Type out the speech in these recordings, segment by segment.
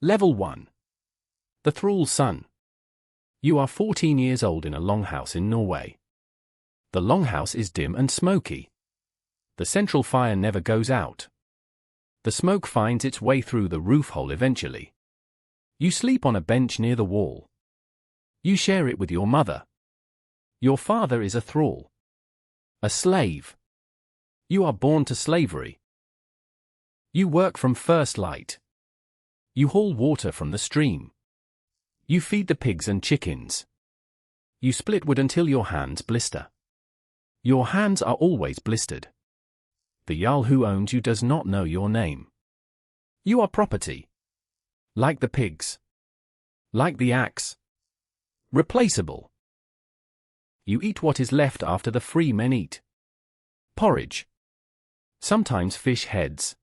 Level 1. The Thrall's son. You are 14 years old in a longhouse in Norway. The longhouse is dim and smoky. The central fire never goes out. The smoke finds its way through the roof hole eventually. You sleep on a bench near the wall. You share it with your mother. Your father is a thrall. A slave. You are born to slavery. You work from first light. You haul water from the stream. You feed the pigs and chickens. You split wood until your hands blister. Your hands are always blistered. The Jarl who owns you does not know your name. You are property. Like the pigs. Like the axe. Replaceable. You eat what is left after the free men eat. Porridge. Sometimes fish heads.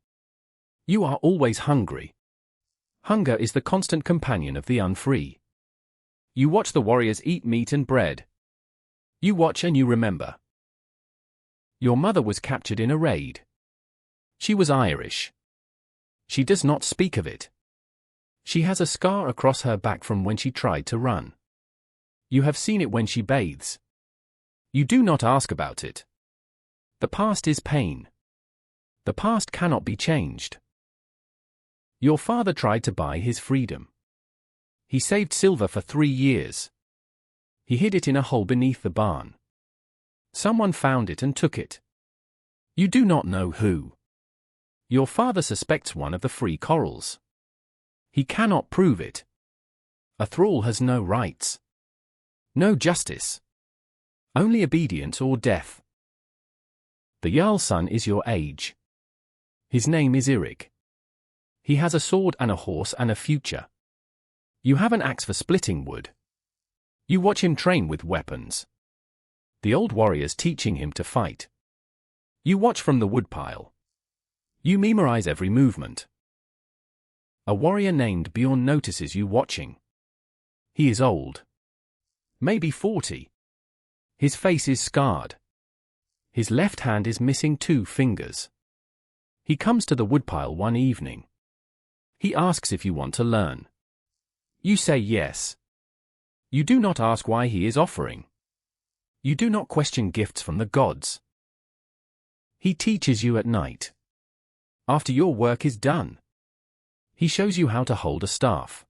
You are always hungry. Hunger is the constant companion of the unfree. You watch the warriors eat meat and bread. You watch and you remember. Your mother was captured in a raid. She was Irish. She does not speak of it. She has a scar across her back from when she tried to run. You have seen it when she bathes. You do not ask about it. The past is pain. The past cannot be changed. Your father tried to buy his freedom. He saved silver for 3 years. He hid it in a hole beneath the barn. Someone found it and took it. You do not know who. Your father suspects one of the free corals. He cannot prove it. A thrall has no rights. No justice. Only obedience or death. The Jarl's son is your age. His name is Eirik. He has a sword and a horse and a future. You have an axe for splitting wood. You watch him train with weapons. The old warriors teaching him to fight. You watch from the woodpile. You memorize every movement. A warrior named Bjorn notices you watching. He is old. Maybe 40. His face is scarred. His left hand is missing 2 fingers. He comes to the woodpile one evening. He asks if you want to learn. You say yes. You do not ask why he is offering. You do not question gifts from the gods. He teaches you at night. After your work is done. He shows you how to hold a staff.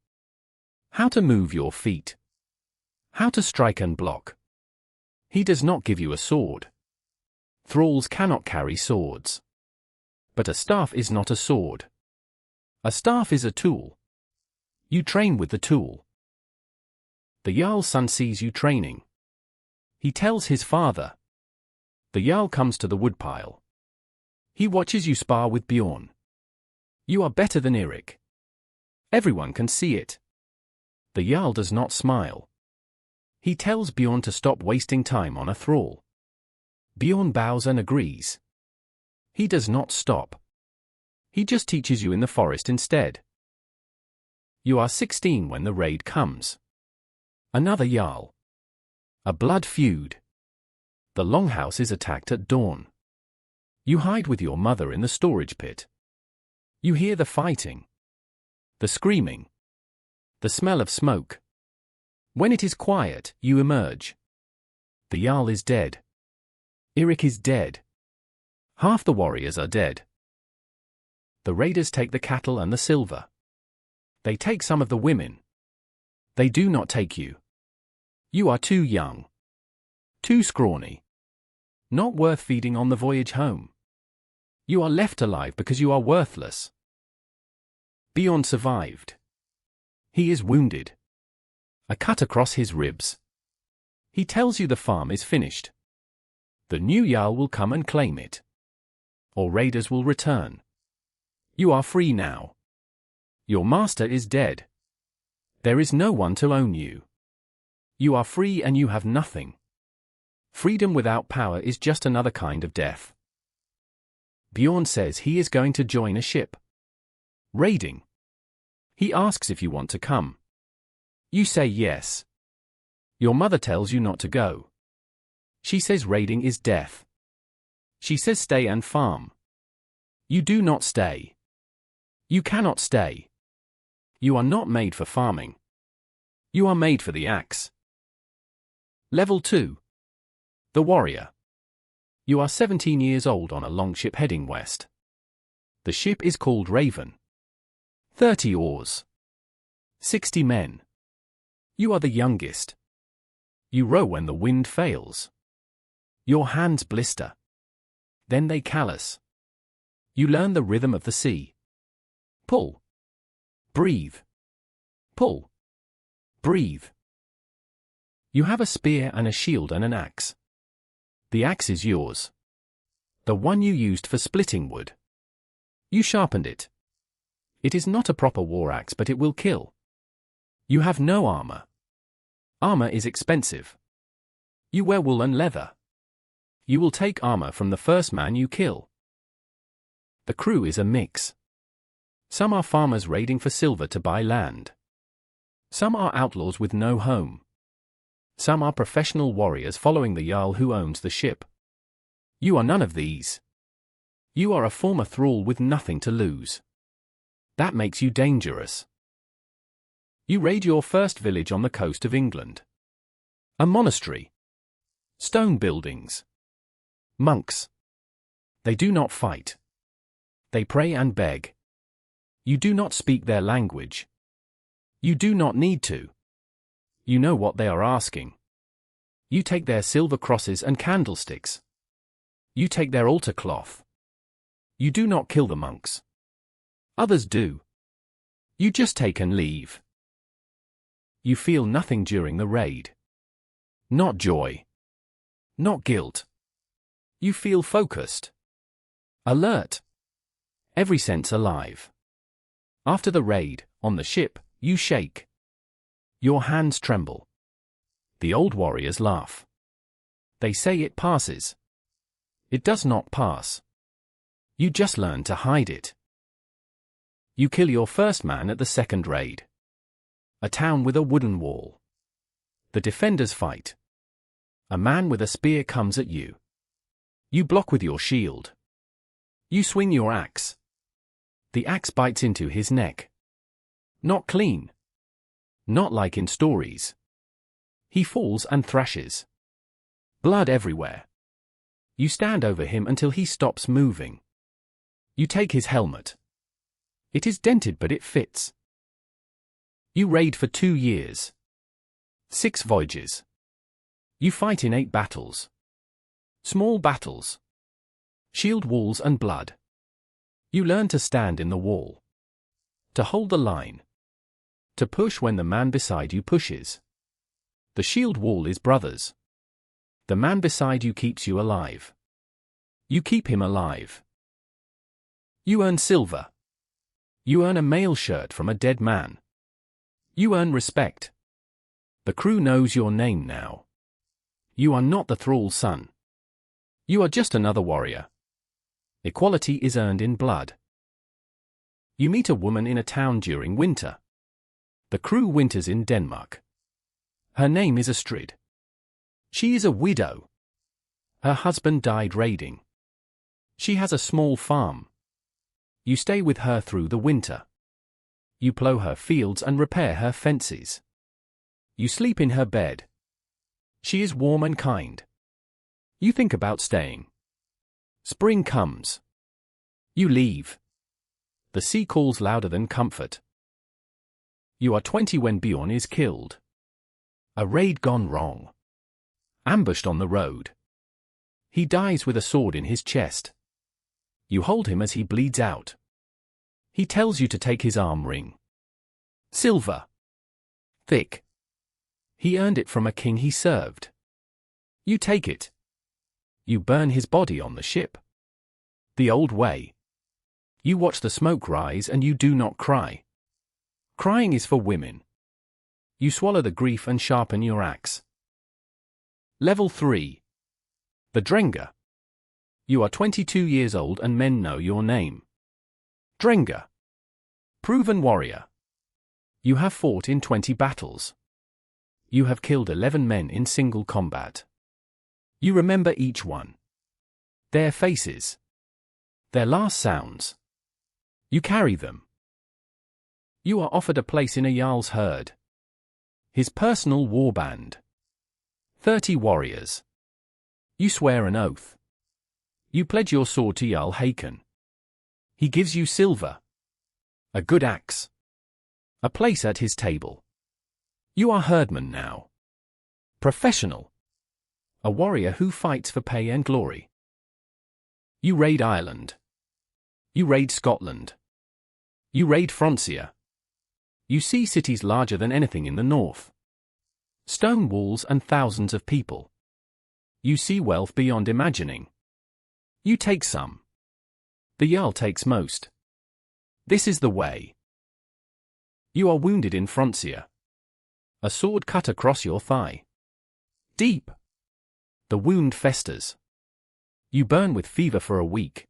How to move your feet. How to strike and block. He does not give you a sword. Thralls cannot carry swords. But a staff is not a sword. A staff is a tool. You train with the tool. The Jarl's son sees you training. He tells his father. The Jarl comes to the woodpile. He watches you spar with Bjorn. You are better than Eirik. Everyone can see it. The Jarl does not smile. He tells Bjorn to stop wasting time on a thrall. Bjorn bows and agrees. He does not stop. He just teaches you in the forest instead. You are 16 when the raid comes. Another Jarl. A blood feud. The longhouse is attacked at dawn. You hide with your mother in the storage pit. You hear the fighting. The screaming. The smell of smoke. When it is quiet, you emerge. The Jarl is dead. Eirik is dead. Half the warriors are dead. The raiders take the cattle and the silver. They take some of the women. They do not take you. You are too young. Too scrawny. Not worth feeding on the voyage home. You are left alive because you are worthless. Bjorn survived. He is wounded. A cut across his ribs. He tells you the farm is finished. The new Jarl will come and claim it. Or raiders will return. You are free now. Your master is dead. There is no one to own you. You are free and you have nothing. Freedom without power is just another kind of death. Bjorn says he is going to join a ship. Raiding. He asks if you want to come. You say yes. Your mother tells you not to go. She says raiding is death. She says stay and farm. You do not stay. You cannot stay. You are not made for farming. You are made for the axe. Level 2. The Warrior. You are 17 years old on a longship heading west. The ship is called Raven. 30 oars. 60 men. You are the youngest. You row when the wind fails. Your hands blister. Then they callous. You learn the rhythm of the sea. Pull. Breathe. Pull. Breathe. You have a spear and a shield and an axe. The axe is yours. The one you used for splitting wood. You sharpened it. It is not a proper war axe, but it will kill. You have no armor. Armor is expensive. You wear wool and leather. You will take armor from the first man you kill. The crew is a mix. Some are farmers raiding for silver to buy land. Some are outlaws with no home. Some are professional warriors following the Jarl who owns the ship. You are none of these. You are a former thrall with nothing to lose. That makes you dangerous. You raid your first village on the coast of England. A monastery. Stone buildings. Monks. They do not fight. They pray and beg. You do not speak their language. You do not need to. You know what they are asking. You take their silver crosses and candlesticks. You take their altar cloth. You do not kill the monks. Others do. You just take and leave. You feel nothing during the raid. Not joy. Not guilt. You feel focused. Alert. Every sense alive. After the raid, on the ship, you shake. Your hands tremble. The old warriors laugh. They say it passes. It does not pass. You just learn to hide it. You kill your first man at the second raid. A town with a wooden wall. The defenders fight. A man with a spear comes at you. You block with your shield. You swing your axe. The axe bites into his neck. Not clean. Not like in stories. He falls and thrashes. Blood everywhere. You stand over him until he stops moving. You take his helmet. It is dented but it fits. You raid for 2 years. 6 voyages. You fight in 8 battles. Small battles. Shield walls and blood. You learn to stand in the wall. To hold the line. To push when the man beside you pushes. The shield wall is brothers. The man beside you keeps you alive. You keep him alive. You earn silver. You earn a mail shirt from a dead man. You earn respect. The crew knows your name now. You are not the thrall's son. You are just another warrior. Equality is earned in blood. You meet a woman in a town during winter. The crew winters in Denmark. Her name is Astrid. She is a widow. Her husband died raiding. She has a small farm. You stay with her through the winter. You plough her fields and repair her fences. You sleep in her bed. She is warm and kind. You think about staying. Spring comes. You leave. The sea calls louder than comfort. You are 20 when Bjorn is killed. A raid gone wrong. Ambushed on the road. He dies with a sword in his chest. You hold him as he bleeds out. He tells you to take his arm ring. Silver. Thick. He earned it from a king he served. You take it. You burn his body on the ship. The old way. You watch the smoke rise and you do not cry. Crying is for women. You swallow the grief and sharpen your axe. Level 3. The Drengr. You are 22 years old and men know your name. Drengr. Proven warrior. You have fought in 20 battles. You have killed 11 men in single combat. You remember each one. Their faces. Their last sounds. You carry them. You are offered a place in a Jarl's herd. His personal warband. 30 warriors. You swear an oath. You pledge your sword to Jarl Hakon. He gives you silver. A good axe. A place at his table. You are herdman now. Professional. A warrior who fights for pay and glory. You raid Ireland. You raid Scotland. You raid Francia. You see cities larger than anything in the north. Stone walls and thousands of people. You see wealth beyond imagining. You take some. The Jarl takes most. This is the way. You are wounded in Francia. A sword cut across your thigh. Deep. The wound festers. You burn with fever for a week.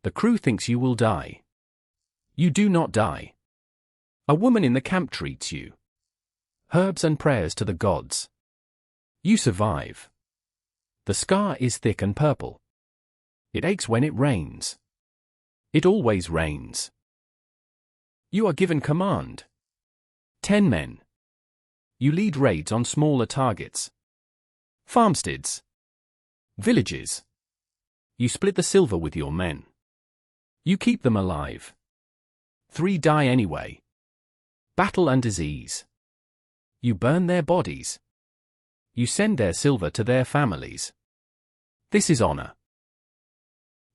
The crew thinks you will die. You do not die. A woman in the camp treats you. Herbs and prayers to the gods. You survive. The scar is thick and purple. It aches when it rains. It always rains. You are given command. 10 men. You lead raids on smaller targets. Farmsteads. Villages. You split the silver with your men. You keep them alive. 3 die anyway. Battle and disease. You burn their bodies. You send their silver to their families. This is honor.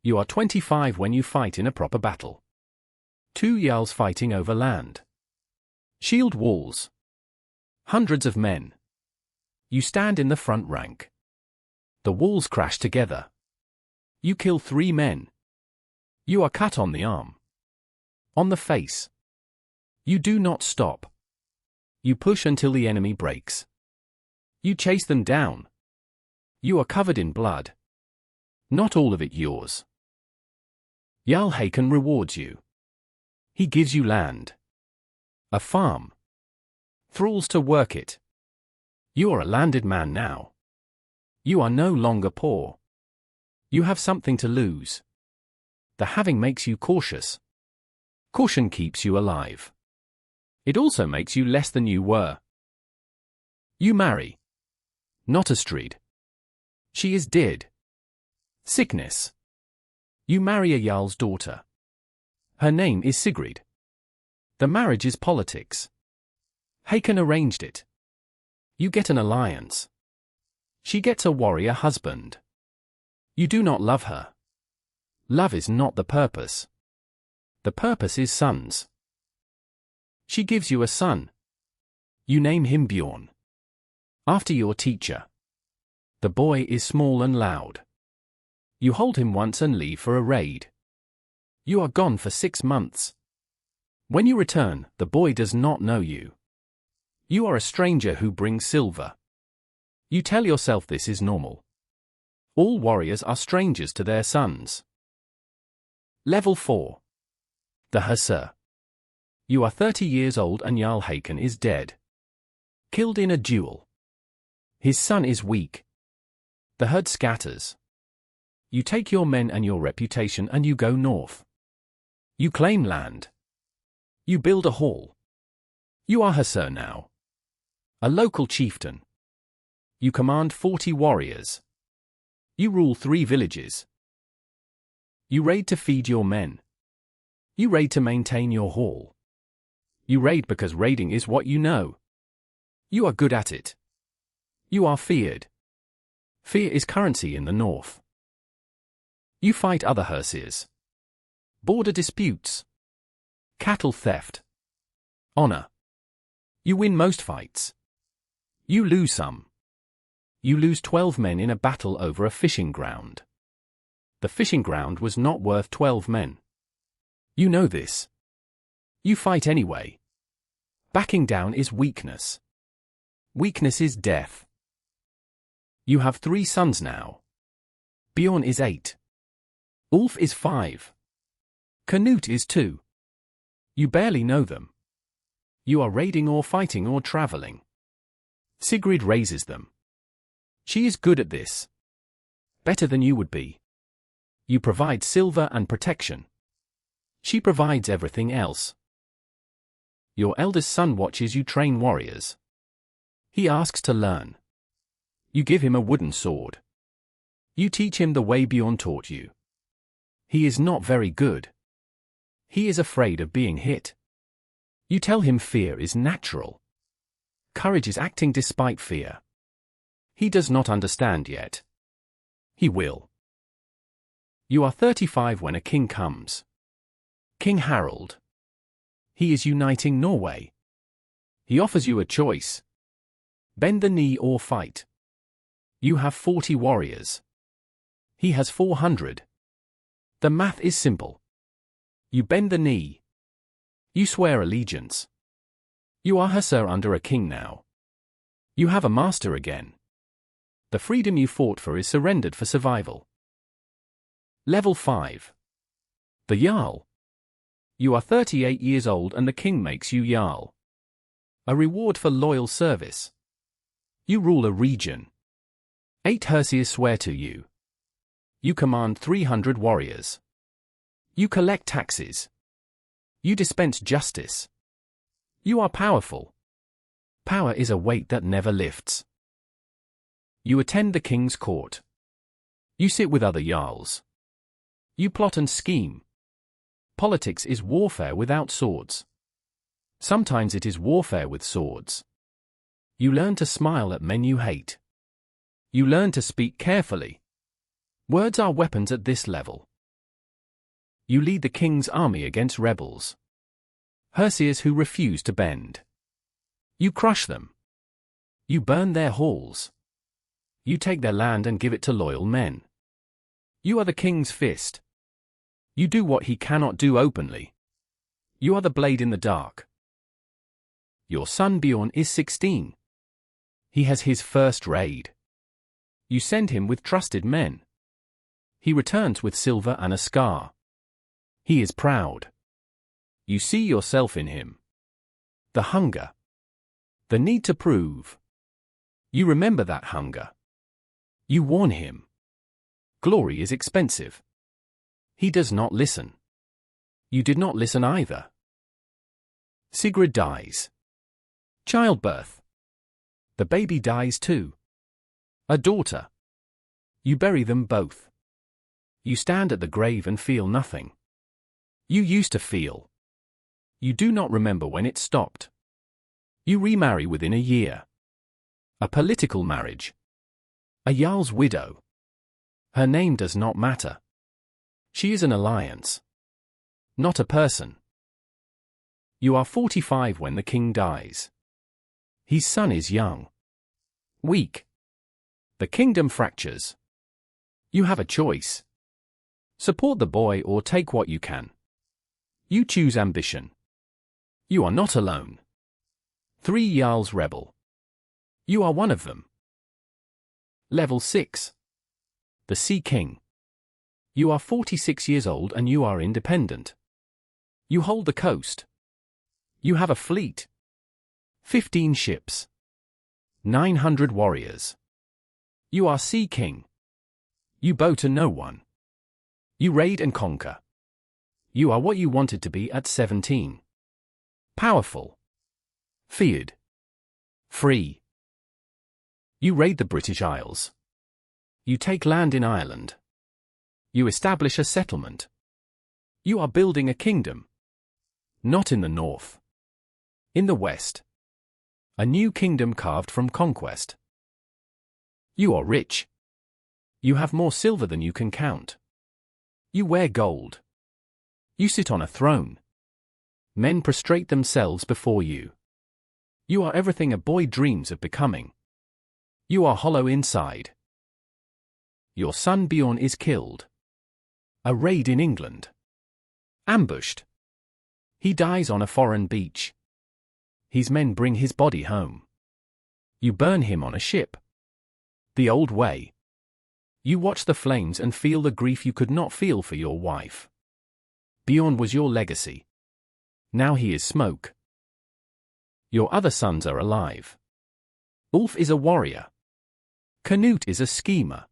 You are 25 when you fight in a proper battle. 2 Jarls fighting over land. Shield walls. Hundreds of men. You stand in the front rank. The walls crash together. You kill 3 men. You are cut on the arm. On the face. You do not stop. You push until the enemy breaks. You chase them down. You are covered in blood. Not all of it yours. Jarl Hakon rewards you. He gives you land. A farm. Thralls to work it. You are a landed man now. You are no longer poor. You have something to lose. The having makes you cautious. Caution keeps you alive. It also makes you less than you were. You marry. Not Astrid. She is dead. Sickness. You marry a Jarl's daughter. Her name is Sigrid. The marriage is politics. Hakon arranged it. You get an alliance. She gets a warrior husband. You do not love her. Love is not the purpose. The purpose is sons. She gives you a son. You name him Bjorn. After your teacher. The boy is small and loud. You hold him once and leave for a raid. You are gone for 6 months. When you return, the boy does not know you. You are a stranger who brings silver. You tell yourself this is normal. All warriors are strangers to their sons. Level 4. The Hersir. You are 30 years old and Jarl Hakon is dead. Killed in a duel. His son is weak. The herd scatters. You take your men and your reputation and you go north. You claim land. You build a hall. You are Hersir now. A local chieftain. You command 40 warriors. You rule 3 villages. You raid to feed your men. You raid to maintain your hall. You raid because raiding is what you know. You are good at it. You are feared. Fear is currency in the north. You fight other Hersirs. Border disputes. Cattle theft. Honor. You win most fights. You lose some. You lose 12 men in a battle over a fishing ground. The fishing ground was not worth 12 men. You know this. You fight anyway. Backing down is weakness. Weakness is death. You have 3 sons now. Bjorn is 8. Ulf is 5. Canute is 2. You barely know them. You are raiding or fighting or traveling. Sigrid raises them. She is good at this. Better than you would be. You provide silver and protection. She provides everything else. Your eldest son watches you train warriors. He asks to learn. You give him a wooden sword. You teach him the way Bjorn taught you. He is not very good. He is afraid of being hit. You tell him fear is natural. Courage is acting despite fear. He does not understand yet. He will. You are 35 when a king comes. King Harald. He is uniting Norway. He offers you a choice. Bend the knee or fight. You have 40 warriors. He has 400. The math is simple. You bend the knee. You swear allegiance. You are Hersir under a king now. You have a master again. The freedom you fought for is surrendered for survival. Level 5. The Jarl. You are 38 years old and the king makes you Jarl. A reward for loyal service. You rule a region. 8 Hersirs swear to you. You command 300 warriors. You collect taxes. You dispense justice. You are powerful. Power is a weight that never lifts. You attend the king's court. You sit with other jarls. You plot and scheme. Politics is warfare without swords. Sometimes it is warfare with swords. You learn to smile at men you hate. You learn to speak carefully. Words are weapons at this level. You lead the king's army against rebels. Hersirs who refuse to bend. You crush them. You burn their halls. You take their land and give it to loyal men. You are the king's fist. You do what he cannot do openly. You are the blade in the dark. Your son Bjorn is 16. He has his first raid. You send him with trusted men. He returns with silver and a scar. He is proud. You see yourself in him. The hunger. The need to prove. You remember that hunger. You warn him. Glory is expensive. He does not listen. You did not listen either. Sigrid dies. Childbirth. The baby dies too. A daughter. You bury them both. You stand at the grave and feel nothing. You used to feel. You do not remember when it stopped. You remarry within a year. A political marriage. A jarl's widow. Her name does not matter. She is an alliance. Not a person. You are 45 when the king dies. His son is young. Weak. The kingdom fractures. You have a choice. Support the boy or take what you can. You choose ambition. You are not alone. 3 jarls rebel. You are one of them. Level 6. The Sea King. You are 46 years old and you are independent. You hold the coast. You have a fleet. 15 ships. 900 warriors. You are Sea King. You bow to no one. You raid and conquer. You are what you wanted to be at 17. Powerful. Feared. Free. You raid the British Isles. You take land in Ireland. You establish a settlement. You are building a kingdom. Not in the north. In the west. A new kingdom carved from conquest. You are rich. You have more silver than you can count. You wear gold. You sit on a throne. Men prostrate themselves before you. You are everything a boy dreams of becoming. You are hollow inside. Your son Bjorn is killed. A raid in England. Ambushed. He dies on a foreign beach. His men bring his body home. You burn him on a ship. The old way. You watch the flames and feel the grief you could not feel for your wife. Bjorn was your legacy. Now he is smoke. Your other sons are alive. Ulf is a warrior. Canute is a schemer.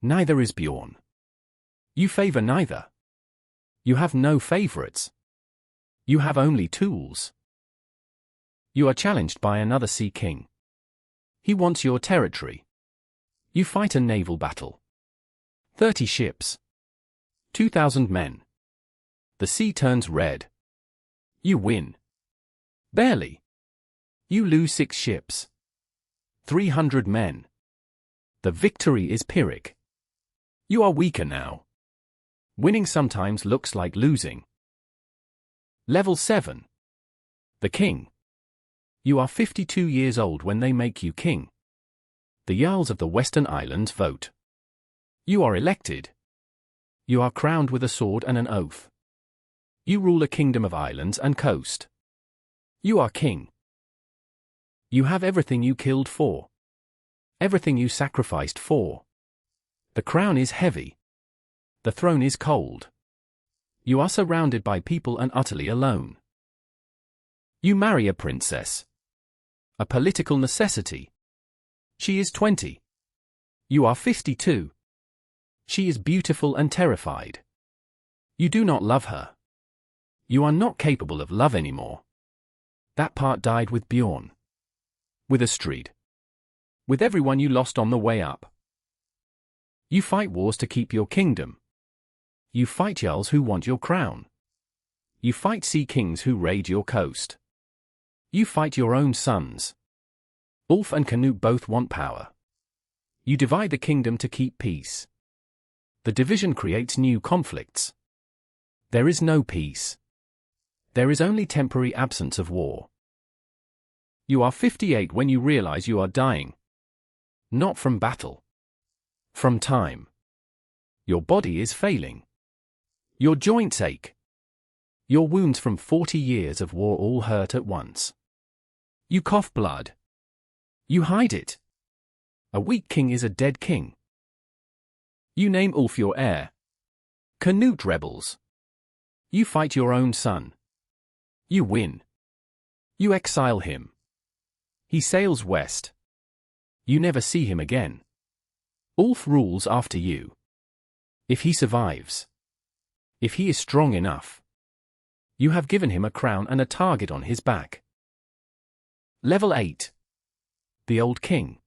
Neither is Bjorn. You favor neither. You have no favorites. You have only tools. You are challenged by another sea king. He wants your territory. You fight a naval battle. 30 ships. 2,000 men. The sea turns red. You win. Barely. You lose 6 ships. 300 men. The victory is Pyrrhic. You are weaker now. Winning sometimes looks like losing. Level 7. The King. You are 52 years old when they make you king. The Jarls of the Western Islands vote. You are elected. You are crowned with a sword and an oath. You rule a kingdom of islands and coast. You are king. You have everything you killed for. Everything you sacrificed for. The crown is heavy. The throne is cold. You are surrounded by people and utterly alone. You marry a princess. A political necessity. She is 20. You are 52. She is beautiful and terrified. You do not love her. You are not capable of love anymore. That part died with Bjorn. With Astrid. With everyone you lost on the way up. You fight wars to keep your kingdom. You fight Jarls who want your crown. You fight sea kings who raid your coast. You fight your own sons. Ulf and Canute both want power. You divide the kingdom to keep peace. The division creates new conflicts. There is no peace. There is only temporary absence of war. You are 58 when you realize you are dying. Not from battle. From time. Your body is failing. Your joints ache. Your wounds from 40 years of war all hurt at once. You cough blood. You hide it. A weak king is a dead king. You name Ulf your heir. Canute rebels. You fight your own son. You win. You exile him. He sails west. You never see him again. Ulf rules after you. If he survives. If he is strong enough. You have given him a crown and a target on his back. Level 8. The Old King.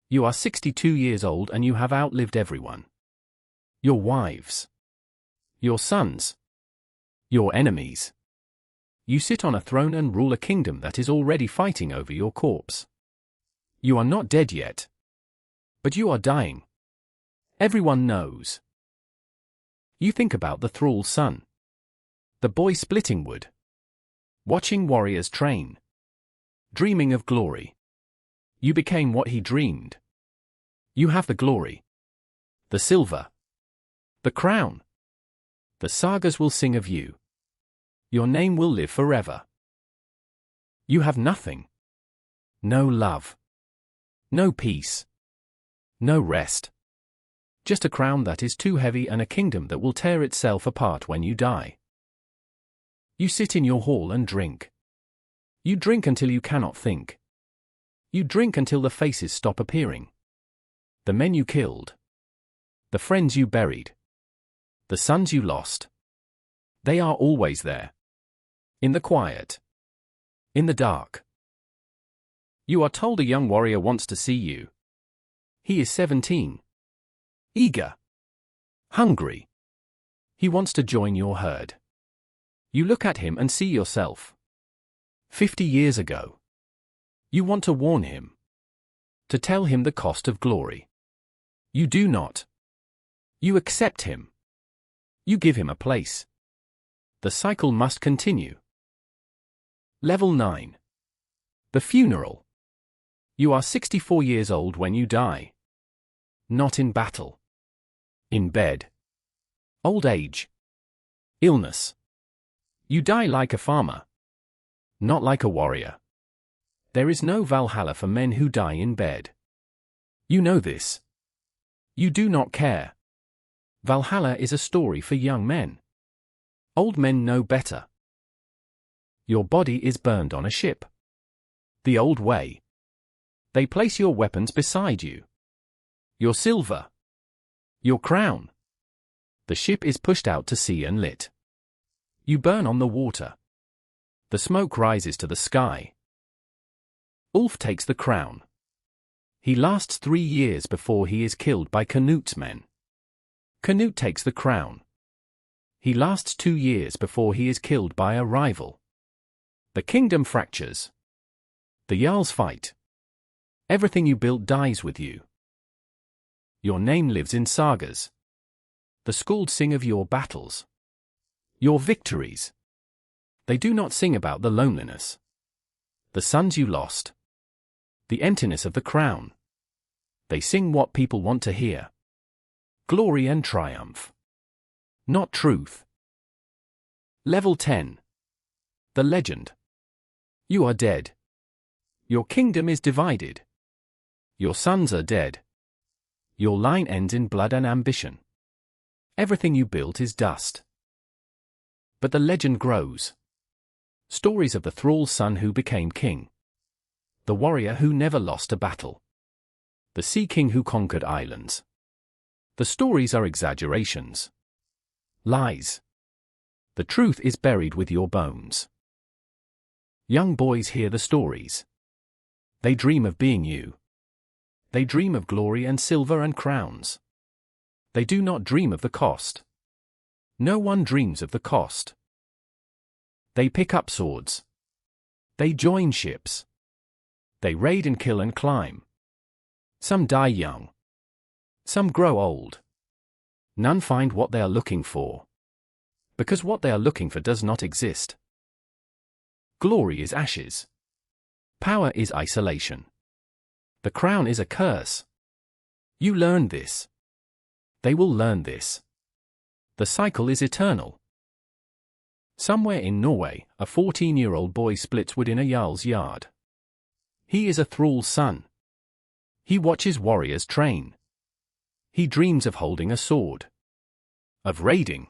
You are 62 years old and you have outlived everyone. Your wives. Your sons. Your enemies. You sit on a throne and rule a kingdom that is already fighting over your corpse. You are not dead yet. But you are dying. Everyone knows. You think about the Thrall's son. The boy splitting wood. Watching warriors train. Dreaming of glory. You became what he dreamed. You have the glory. The silver. The crown. The sagas will sing of you. Your name will live forever. You have nothing. No love. No peace. No rest. Just a crown that is too heavy and a kingdom that will tear itself apart when you die. You sit in your hall and drink. You drink until you cannot think. You drink until the faces stop appearing. The men you killed. The friends you buried. The sons you lost. They are always there. In the quiet. In the dark. You are told a young warrior wants to see you. He is 17. Eager. Hungry. He wants to join your herd. You look at him and see yourself. 50 years ago. You want to warn him. To tell him the cost of glory. You do not. You accept him. You give him a place. The cycle must continue. Level 9. The funeral. You are 64 years old when you die. Not in battle. In bed. Old age. Illness. You die like a farmer. Not like a warrior. There is no Valhalla for men who die in bed. You know this. You do not care. Valhalla is a story for young men. Old men know better. Your body is burned on a ship. The old way. They place your weapons beside you. Your silver. Your crown. The ship is pushed out to sea and lit. You burn on the water. The smoke rises to the sky. Ulf takes the crown. He lasts 3 years before he is killed by Canut's men. Canute takes the crown. He lasts 2 years before he is killed by a rival. The kingdom fractures. The Jarls fight. Everything you built dies with you. Your name lives in sagas. The Skalds sing of your battles. Your victories. They do not sing about the loneliness. The sons you lost. The emptiness of the crown. They sing what people want to hear. Glory and triumph. Not truth. Level 10. The legend. You are dead. Your kingdom is divided. Your sons are dead. Your line ends in blood and ambition. Everything you built is dust. But the legend grows. Stories of the Thrall son who became king. The warrior who never lost a battle. The sea king who conquered islands. The stories are exaggerations. Lies. The truth is buried with your bones. Young boys hear the stories. They dream of being you. They dream of glory and silver and crowns. They do not dream of the cost. No one dreams of the cost. They pick up swords. They join ships. They raid and kill and climb. Some die young. Some grow old. None find what they are looking for. Because what they are looking for does not exist. Glory is ashes. Power is isolation. The crown is a curse. You learn this. They will learn this. The cycle is eternal. Somewhere in Norway, a 14-year-old boy splits wood in a Jarl's yard. He is a Thrall's son. He watches warriors train. He dreams of holding a sword. Of raiding.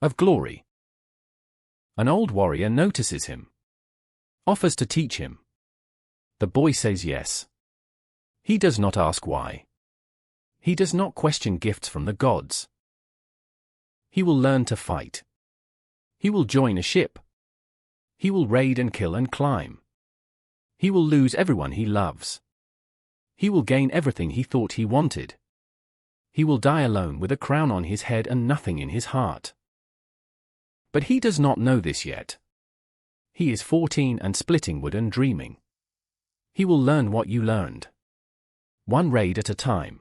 Of glory. An old warrior notices him. Offers to teach him. The boy says yes. He does not ask why. He does not question gifts from the gods. He will learn to fight. He will join a ship. He will raid and kill and climb. He will lose everyone he loves. He will gain everything he thought he wanted. He will die alone with a crown on his head and nothing in his heart. But he does not know this yet. He is 14 and splitting wood and dreaming. He will learn what you learned. One raid at a time.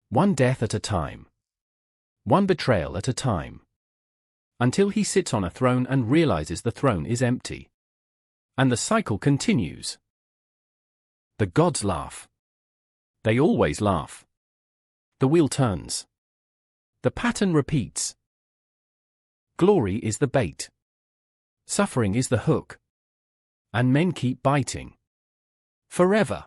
One death at a time. One betrayal at a time. Until he sits on a throne and realizes the throne is empty. And the cycle continues. The gods laugh. They always laugh. The wheel turns. The pattern repeats. Glory is the bait. Suffering is the hook. And men keep biting. Forever.